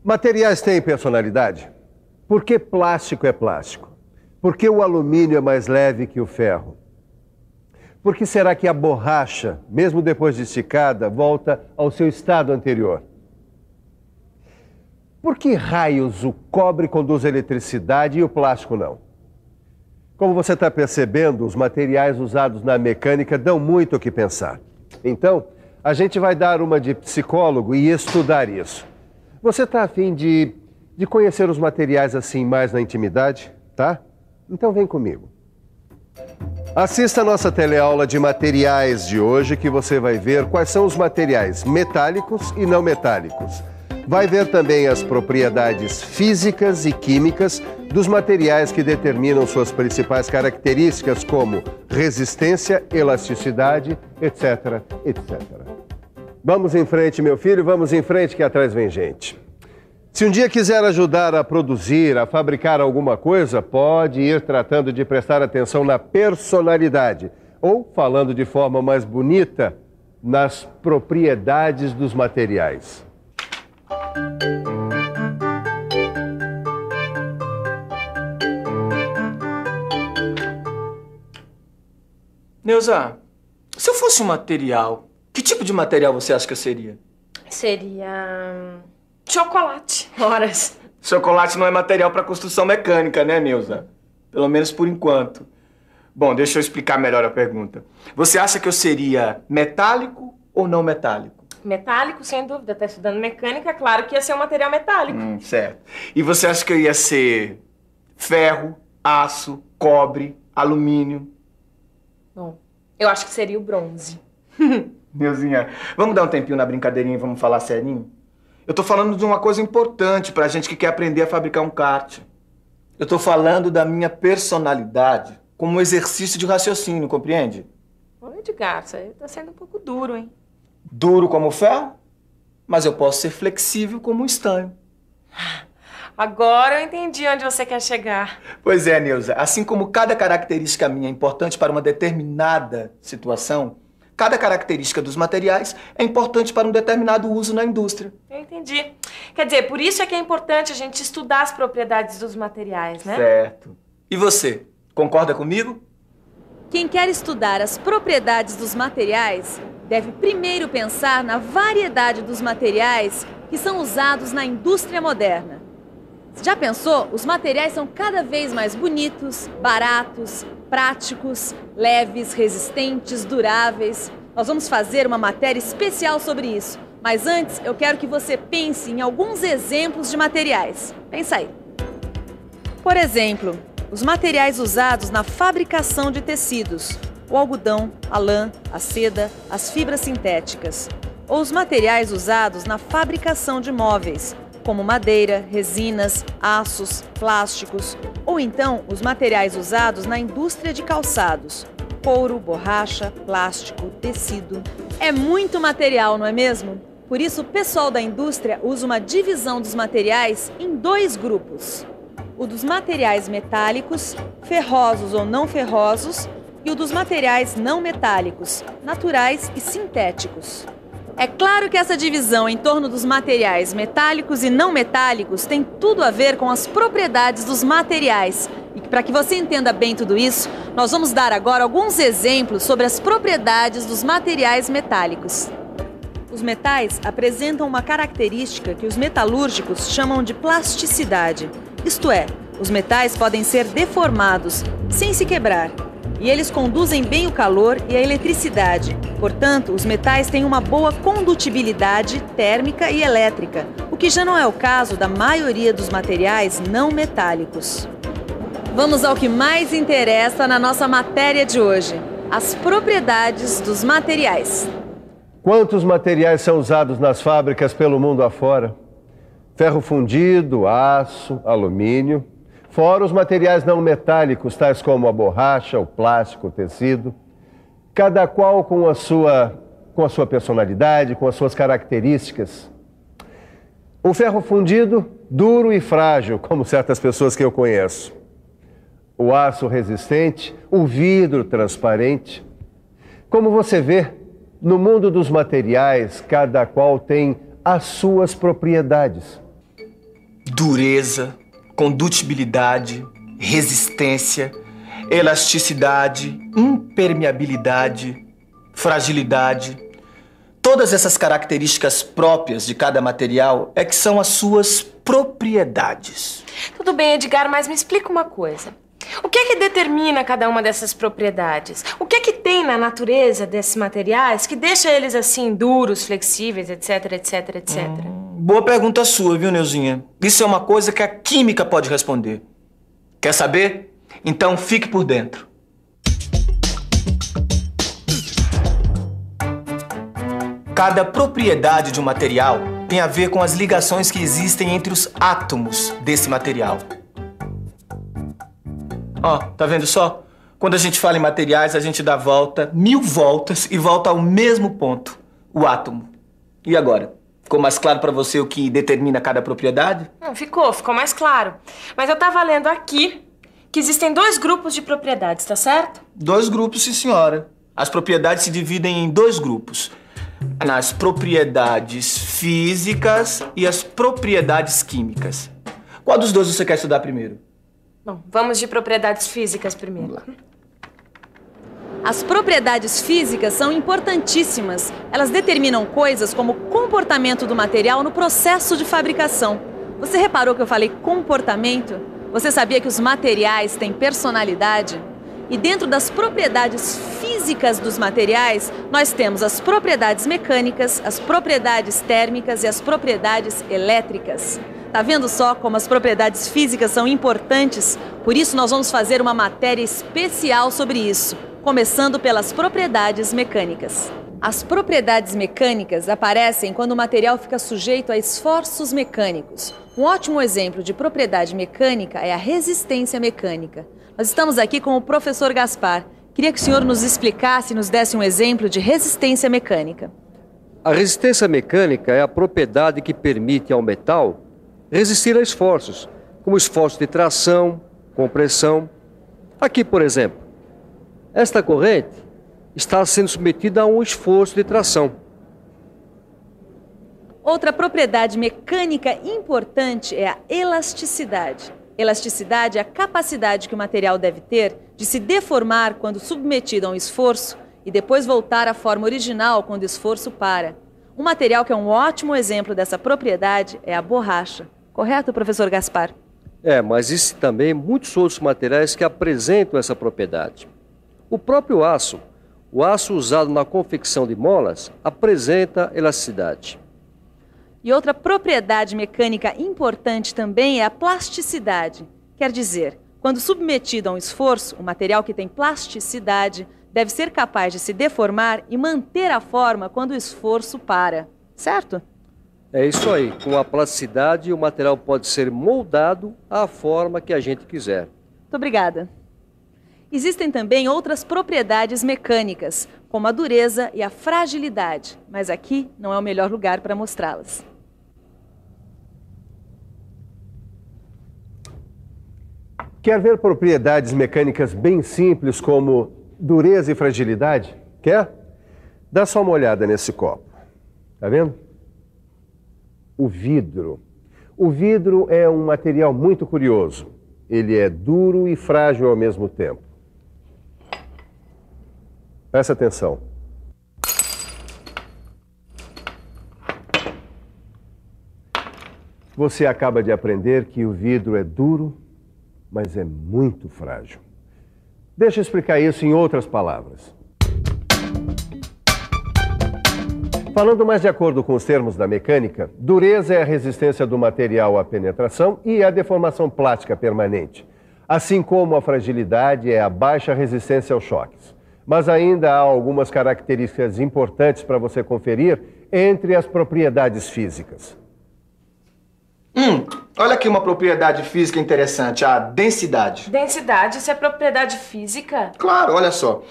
Materiais têm personalidade? Por que plástico é plástico? Por que o alumínio é mais leve que o ferro? Por que será que a borracha, mesmo depois de esticada, volta ao seu estado anterior? Por que raios o cobre conduz eletricidade e o plástico não? Como você está percebendo, os materiais usados na mecânica dão muito o que pensar. Então, a gente vai dar uma de psicólogo e estudar isso. Você está a fim de conhecer os materiais assim mais na intimidade, tá? Então vem comigo. Assista a nossa teleaula de materiais de hoje que você vai ver quais são os materiais metálicos e não metálicos. Vai ver também as propriedades físicas e químicas dos materiais que determinam suas principais características como resistência, elasticidade, etc, etc. Vamos em frente, meu filho, vamos em frente que atrás vem gente. Se um dia quiser ajudar a produzir, a fabricar alguma coisa, pode ir tratando de prestar atenção na personalidade ou, falando de forma mais bonita, nas propriedades dos materiais. Neuza, se eu fosse um material, que tipo de material você acha que eu seria? Seria... chocolate. Horas. Chocolate não é material para construção mecânica, né, Neuza? Pelo menos por enquanto. Bom, deixa eu explicar melhor a pergunta. Você acha que eu seria metálico ou não metálico? Metálico, sem dúvida. Tá estudando mecânica, claro que ia ser um material metálico. Certo. E você acha que eu ia ser ferro, aço, cobre, alumínio? Bom, eu acho que seria o bronze. Neuzinha, vamos dar um tempinho na brincadeirinha e vamos falar serinho? Eu tô falando de uma coisa importante pra gente que quer aprender a fabricar um kart. Eu tô falando da minha personalidade como um exercício de raciocínio, compreende? Ô, Edgar, isso aí tá sendo um pouco duro, hein? Duro como ferro, mas eu posso ser flexível como um estanho. Agora eu entendi onde você quer chegar. Pois é, Neuza. Assim como cada característica minha é importante para uma determinada situação, cada característica dos materiais é importante para um determinado uso na indústria. Eu entendi. Quer dizer, por isso é que é importante a gente estudar as propriedades dos materiais, né? Certo. E você, concorda comigo? Quem quer estudar as propriedades dos materiais deve primeiro pensar na variedade dos materiais que são usados na indústria moderna. Já pensou? Os materiais são cada vez mais bonitos, baratos, práticos, leves, resistentes, duráveis. Nós vamos fazer uma matéria especial sobre isso. Mas antes, eu quero que você pense em alguns exemplos de materiais. Pensa aí. Por exemplo, os materiais usados na fabricação de tecidos. O algodão, a lã, a seda, as fibras sintéticas. Ou os materiais usados na fabricação de móveis, como madeira, resinas, aços, plásticos, ou então os materiais usados na indústria de calçados, couro, borracha, plástico, tecido. É muito material, não é mesmo? Por isso, o pessoal da indústria usa uma divisão dos materiais em dois grupos. O dos materiais metálicos, ferrosos ou não ferrosos, e o dos materiais não metálicos, naturais e sintéticos. É claro que essa divisão em torno dos materiais metálicos e não metálicos tem tudo a ver com as propriedades dos materiais. E para que você entenda bem tudo isso, nós vamos dar agora alguns exemplos sobre as propriedades dos materiais metálicos. Os metais apresentam uma característica que os metalúrgicos chamam de plasticidade. Isto é, os metais podem ser deformados sem se quebrar. E eles conduzem bem o calor e a eletricidade. Portanto, os metais têm uma boa condutibilidade térmica e elétrica, o que já não é o caso da maioria dos materiais não metálicos. Vamos ao que mais interessa na nossa matéria de hoje: as propriedades dos materiais. Quantos materiais são usados nas fábricas pelo mundo afora? Ferro fundido, aço, alumínio. Fora os materiais não metálicos, tais como a borracha, o plástico, o tecido. Cada qual com a sua personalidade, com as suas características. O ferro fundido, duro e frágil, como certas pessoas que eu conheço. O aço resistente, o vidro transparente. Como você vê, no mundo dos materiais, cada qual tem as suas propriedades. dureza, condutibilidade, resistência, elasticidade, impermeabilidade, fragilidade. Todas essas características próprias de cada material é que são as suas propriedades. Tudo bem, Edgar, mas me explica uma coisa. O que é que determina cada uma dessas propriedades? O que é que tem na natureza desses materiais que deixa eles assim duros, flexíveis, etc, etc, etc? Boa pergunta sua, viu, Neuzinha? Isso é uma coisa que a química pode responder. Quer saber? Então fique por dentro. Cada propriedade de um material tem a ver com as ligações que existem entre os átomos desse material. Ó, tá vendo só? Quando a gente fala em materiais, a gente dá volta, 1000 voltas e volta ao mesmo ponto, o átomo. E agora? Ficou mais claro pra você o que determina cada propriedade? Não, ficou mais claro. Mas eu tava lendo aqui que existem 2 grupos de propriedades, tá certo? 2 grupos, sim, senhora. As propriedades se dividem em 2 grupos. Nas propriedades físicas e as propriedades químicas. Qual dos 2 você quer estudar primeiro? Bom, vamos de propriedades físicas primeiro. As propriedades físicas são importantíssimas. Elas determinam coisas como o comportamento do material no processo de fabricação. Você reparou que eu falei comportamento? Você sabia que os materiais têm personalidade? E dentro das propriedades físicas dos materiais, nós temos as propriedades mecânicas, as propriedades térmicas e as propriedades elétricas. Tá vendo só como as propriedades físicas são importantes? Por isso nós vamos fazer uma matéria especial sobre isso, começando pelas propriedades mecânicas. As propriedades mecânicas aparecem quando o material fica sujeito a esforços mecânicos. Um ótimo exemplo de propriedade mecânica é a resistência mecânica. Nós estamos aqui com o professor Gaspar. Queria que o senhor nos explicasse e nos desse um exemplo de resistência mecânica. A resistência mecânica é a propriedade que permite ao metal resistir a esforços, como esforços de tração, compressão. Aqui, por exemplo, esta corrente está sendo submetida a um esforço de tração. Outra propriedade mecânica importante é a elasticidade. Elasticidade é a capacidade que o material deve ter de se deformar quando submetido a um esforço e depois voltar à forma original quando o esforço para. Um material que é um ótimo exemplo dessa propriedade é a borracha. Correto, professor Gaspar? Mas existem também muitos outros materiais que apresentam essa propriedade. O próprio aço, o aço usado na confecção de molas, apresenta elasticidade. E outra propriedade mecânica importante também é a plasticidade. Quer dizer, quando submetido a um esforço, o material que tem plasticidade deve ser capaz de se deformar e manter a forma quando o esforço para. Certo? É isso aí. Com a plasticidade, o material pode ser moldado à forma que a gente quiser. Muito obrigada. Existem também outras propriedades mecânicas, como a dureza e a fragilidade, mas aqui não é o melhor lugar para mostrá-las. Quer ver propriedades mecânicas bem simples como dureza e fragilidade? Quer? Dá só uma olhada nesse copo. Tá vendo? O vidro. O vidro é um material muito curioso. Ele é duro e frágil ao mesmo tempo. Presta atenção. Você acaba de aprender que o vidro é duro, mas é muito frágil. Deixa eu explicar isso em outras palavras. Falando mais de acordo com os termos da mecânica, dureza é a resistência do material à penetração e à deformação plástica permanente, assim como a fragilidade é a baixa resistência aos choques. Mas ainda há algumas características importantes para você conferir entre as propriedades físicas. Olha aqui uma propriedade física interessante, a densidade. Densidade, isso é propriedade física? Claro, olha só.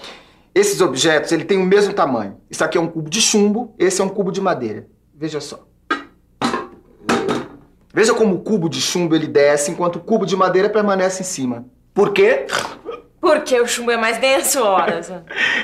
Esses objetos, ele tem o mesmo tamanho. Isso aqui é um cubo de chumbo, esse é um cubo de madeira. Veja só. Veja como o cubo de chumbo ele desce, enquanto o cubo de madeira permanece em cima. Por quê? Por quê? porque o chumbo é mais denso, horas.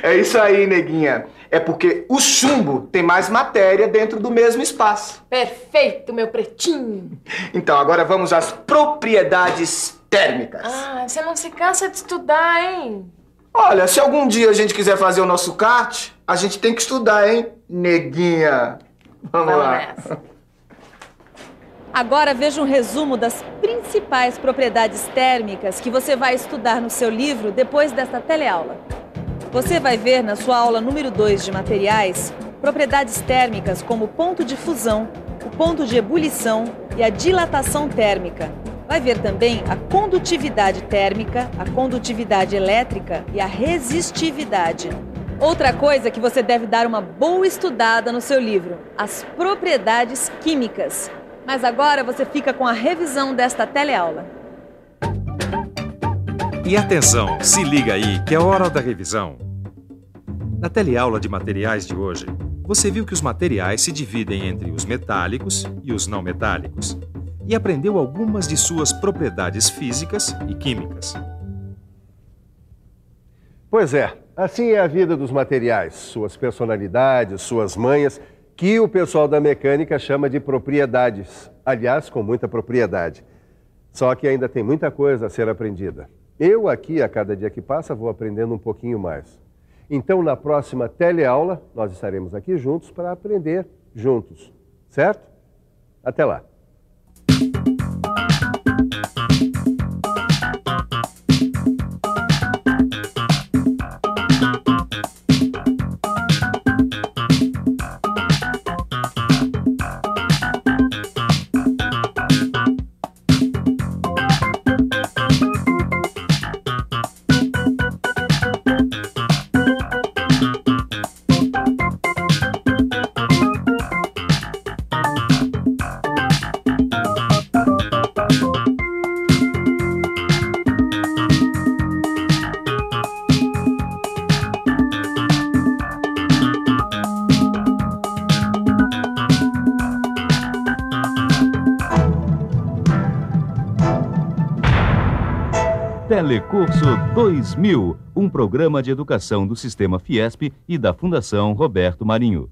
É isso aí, neguinha. É porque o chumbo tem mais matéria dentro do mesmo espaço. Perfeito, meu pretinho. Então, agora vamos às propriedades térmicas. Ah, você não se cansa de estudar, hein? Olha, se algum dia a gente quiser fazer o nosso kart, a gente tem que estudar, hein, neguinha? Vamos lá. Nessa. Agora veja um resumo das principais propriedades térmicas que você vai estudar no seu livro depois desta teleaula. Você vai ver na sua aula número 2 de materiais propriedades térmicas como o ponto de fusão, o ponto de ebulição e a dilatação térmica. Vai ver também a condutividade térmica, a condutividade elétrica e a resistividade. Outra coisa que você deve dar uma boa estudada no seu livro, as propriedades químicas. Mas agora você fica com a revisão desta teleaula. E atenção, se liga aí que é hora da revisão. Na teleaula de materiais de hoje, você viu que os materiais se dividem entre os metálicos e os não metálicos e aprendeu algumas de suas propriedades físicas e químicas. Pois é, assim é a vida dos materiais, suas personalidades, suas manhas, que o pessoal da mecânica chama de propriedades. Aliás, com muita propriedade. Só que ainda tem muita coisa a ser aprendida. Eu aqui, a cada dia que passa, vou aprendendo um pouquinho mais. Então, na próxima teleaula, nós estaremos aqui juntos para aprender juntos. Certo? Até lá. Telecurso 2000, um programa de educação do Sistema Fiesp e da Fundação Roberto Marinho.